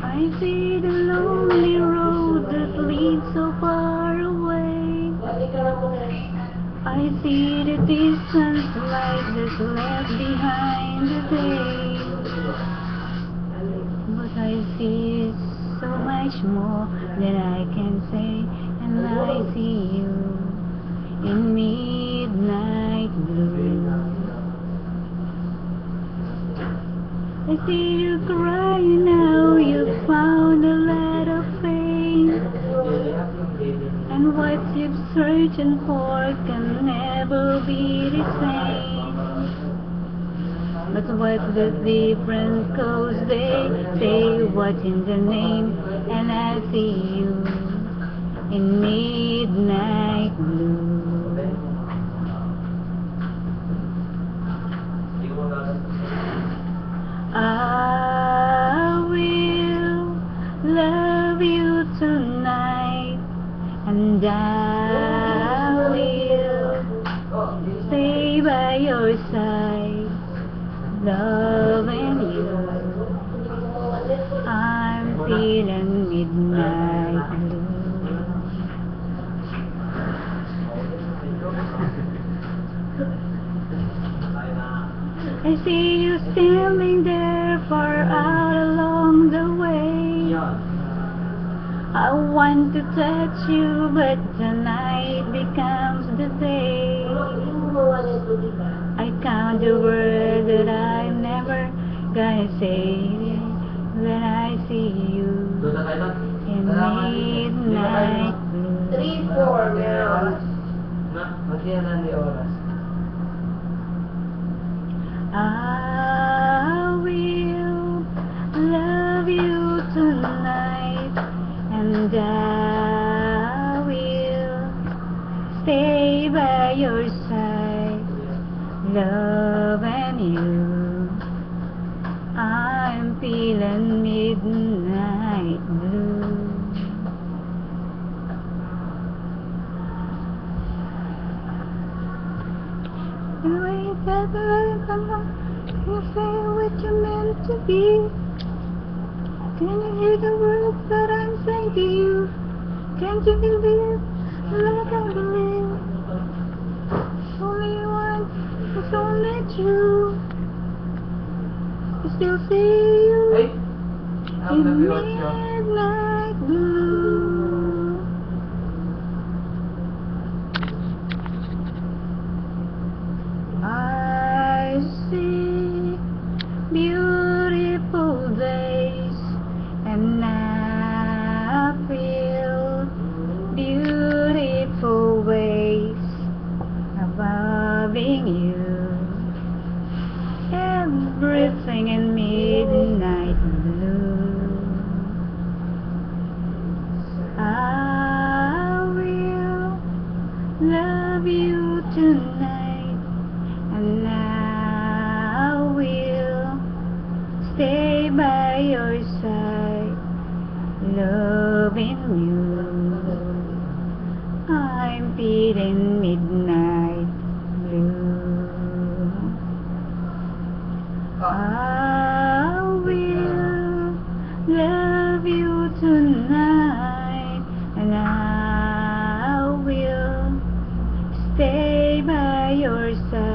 I see the lonely road that leads so far away. I see the distant light that's left behind the day. But I see so much more than I can say, and I see you in midnight blue. I see you crying now, you found a lot of pain, and what you're searching for can never be the same. But what's the difference? 'Cause they say what's in the name, and I see you in midnight blue. I will love you tonight, and I will stay by your side, loving you. I'm feeling midnight blue. I see you standing there far out along the way. I want to touch you, but tonight becomes the day. I count the words that I'm never gonna say when I see you in midnight blue. 3, 4, meron. Magkailan di oras? I will love you tonight, and I will stay by your side, loving you. I'm feeling midnight blue. You ain't that you say what you're meant to be. Can you hear the words that I'm saying to you? Can't you believe that I can believe? Only one is only true. I still see you in midnight blue. I see beautiful days, and I feel beautiful ways of loving you. Everything in midnight blue. I will love you tonight, and I will stay by your side, loving you. I'm feeling midnight blue. I will love you tonight, and I will stay by your side.